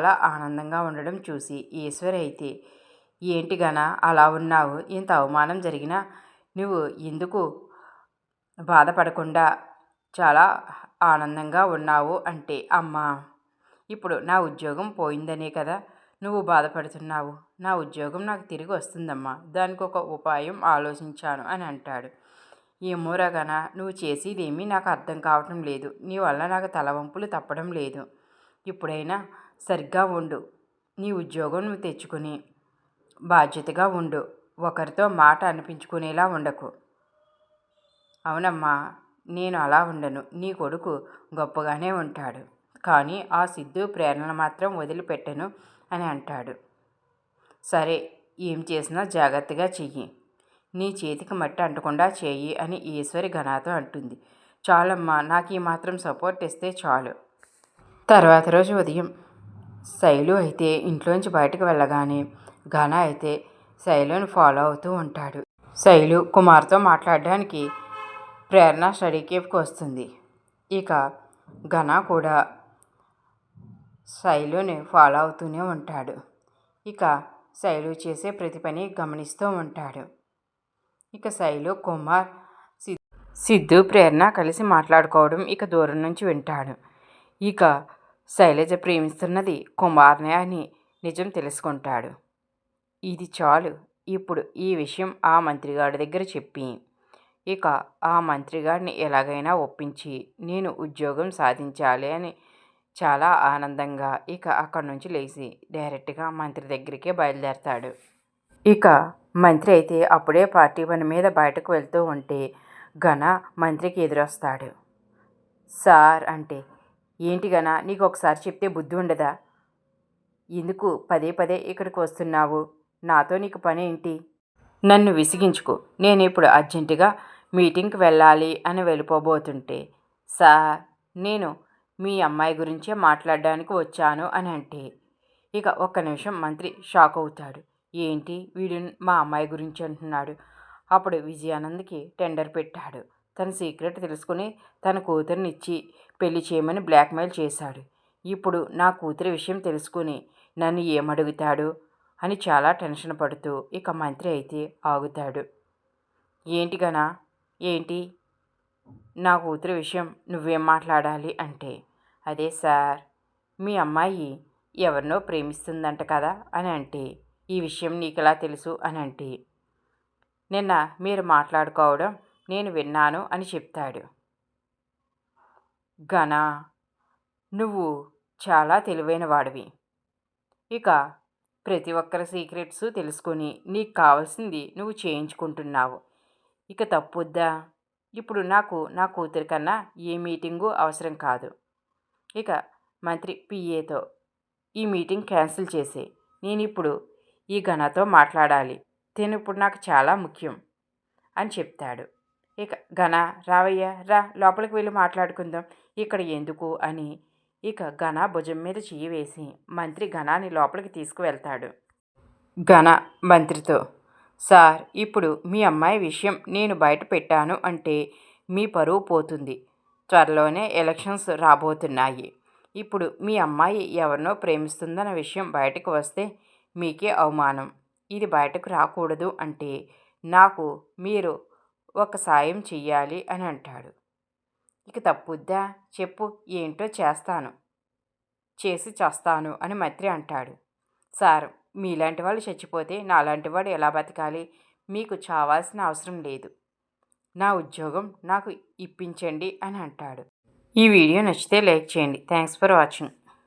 చాలా ఆనందంగా ఉండడం చూసి ఈశ్వరి అయితే, ఏంటి గనా అలా ఉన్నావు? ఇంత అవమానం జరిగినా నువ్వు ఎందుకు బాధపడకుండా చాలా ఆనందంగా ఉన్నావు అంటే, అమ్మా ఇప్పుడు నా ఉద్యోగం పోయిందనే కదా నువ్వు బాధపడుతున్నావు. నా ఉద్యోగం నాకు తిరిగి వస్తుందమ్మా, దానికి ఒక ఉపాయం ఆలోచించాను అని అంటాడు. ఏమోరా గనా, నువ్వు చేసేదేమీ నాకు అర్థం కావటం లేదు. నీ వల్ల నాకు తలవంపులు తప్పడం లేదు. ఇప్పుడైనా సరిగ్గా ఉండు. నీ ఉద్యోగం నువ్వు తెచ్చుకుని బాధ్యతగా ఉండు. ఒకరితో మాట అనిపించుకునేలా ఉండకు. అవునమ్మా, నేను అలా ఉండను. నీ కొడుకు గొప్పగానే ఉంటాడు, కానీ ఆ సిద్ధు ప్రేరణ మాత్రం వదిలిపెట్టను అని అంటాడు. సరే, ఏం చేసినా జాగ్రత్తగా చెయ్యి. నీ చేతికి మట్టి అంటకుండా చేయి అని ఈశ్వరి ఘనాతో అంటుంది. చాలమ్మా, నాకు ఈ మాత్రం సపోర్ట్ ఇస్తే చాలు. తర్వాత రోజు ఉదయం శైలు అయితే ఇంట్లోంచి బయటకు వెళ్ళగానే ఘన అయితే శైలుని ఫాలో అవుతూ ఉంటాడు. శైలు కుమార్తో మాట్లాడడానికి ప్రేరణ స్టడీ కేఫ్కి వస్తుంది. ఇక ఘన కూడా శైలుని ఫాలో అవుతూనే ఉంటాడు. ఇక శైలు చేసే ప్రతి పని గమనిస్తూ ఉంటాడు. ఇక శైలు, కుమార్, సిద్ధు, ప్రేరణ కలిసి మాట్లాడుకోవడం ఇక దూరం నుంచి వింటాడు. ఇక శైలజ ప్రేమిస్తున్నది కుమార్నే అని నిజం తెలుసుకుంటాడు. ఇది చాలు, ఇప్పుడు ఈ విషయం ఆ మంత్రిగాడి దగ్గర చెప్పి ఇక ఆ మంత్రిగాడిని ఎలాగైనా ఒప్పించి నేను ఉద్యోగం సాధించాలి అని చాలా ఆనందంగా ఇక అక్కడి నుంచి లేచి డైరెక్ట్గా మంత్రి దగ్గరికే బయలుదేరతాడు. ఇక మంత్రి అయితే అప్పుడే పార్టీ పని మీద బయటకు వెళ్తూ ఉంటే ఘన మంత్రికి ఎదురొస్తాడు. సార్ అంటే, ఏంటి ఘన, నీకు ఒకసారి చెప్తే బుద్ధి ఉండదా? ఎందుకు పదే పదే ఇక్కడికి వస్తున్నావు? నాతో నీకు పని ఏంటి? నన్ను విసిగించుకో. నేను ఇప్పుడు అర్జెంటుగా మీటింగ్కి వెళ్ళాలి అని వెళ్ళిపోబోతుంటే, సార్ నేను మీ అమ్మాయి గురించే మాట్లాడడానికి వచ్చాను అని అంటే, ఇక ఒక్క నిమిషం మంత్రి షాక్ అవుతాడు. ఏంటి వీడు మా అమ్మాయి గురించి అంటున్నాడు? అప్పుడు విజయానంద్కి టెండర్ పెట్టాడు. తన సీక్రెట్ తెలుసుకుని తన కూతురినిచ్చి పెళ్లి చేయమని బ్లాక్మెయిల్ చేశాడు. ఇప్పుడు నా కూతురి విషయం తెలుసుకుని నన్ను ఏమడుగుతాడు అని చాలా టెన్షన్ పడుతూ ఇక మంత్రి అయితే ఆగుతాడు. ఏంటి గనా, ఏంటి? నా కూతురి విషయం నువ్వేం మాట్లాడాలి అంటే, అదే సార్, మీ అమ్మాయి ఎవరినో ప్రేమిస్తుందంట కదా అని అంటే, ఈ విషయం నీకెలా తెలుసు అని అంటే, నిన్న మీరు మాట్లాడుకోవడం నేను విన్నాను అని చెప్తాడు. ఘన, నువ్వు చాలా తెలివైన వాడివి. ఇక ప్రతి ఒక్కరి సీక్రెట్స్ తెలుసుకొని నీకు కావాల్సింది నువ్వు చేయించుకుంటున్నావు. ఇక తప్పుద్దా? ఇప్పుడు నాకు నా కూతురి కన్నా ఏ మీటింగు అవసరం కాదు. ఇక మంత్రి పిఏతో ఈ మీటింగ్ క్యాన్సిల్ చేసే, నేను ఇప్పుడు ఈ ఘనతో మాట్లాడాలి. తిను ఇప్పుడు నాకు చాలా ముఖ్యం అని చెప్తాడు. ఇక ఘన, రావయ్య రా, లోపలికి వెళ్ళి మాట్లాడుకుందాం, ఇక్కడ ఎందుకు అని ఇక ఘన భుజం మీద చెయ్యి వేసి మంత్రి ఘనాన్ని లోపలికి తీసుకువెళ్తాడు. ఘన మంత్రితో, సార్ ఇప్పుడు మీ అమ్మాయి విషయం నేను బయట పెట్టాను అంటే మీ పరువు పోతుంది. త్వరలోనే ఎలక్షన్స్ రాబోతున్నాయి. ఇప్పుడు మీ అమ్మాయి ఎవరినో ప్రేమిస్తుందన్న విషయం బయటకు వస్తే మీకే అవమానం. ఇది బయటకు రాకూడదు అంటే నాకు మీరు ఒక సాయం చెయ్యాలి అని అంటాడు. ఇక తప్పుద్దా? చెప్పు, ఏంటో చేస్తాను, చేసి చేస్తాను అని మంత్రి అంటాడు. సార్, మీలాంటి వాళ్ళు చచ్చిపోతే నాలాంటి వాడు ఎలా బతకాలి? మీకు చావాల్సిన అవసరం లేదు. నా ఉద్యోగం నాకు ఇప్పించండి అని అంటాడు. ఈ వీడియో నచ్చితే లైక్ చేయండి. Thanks for watching.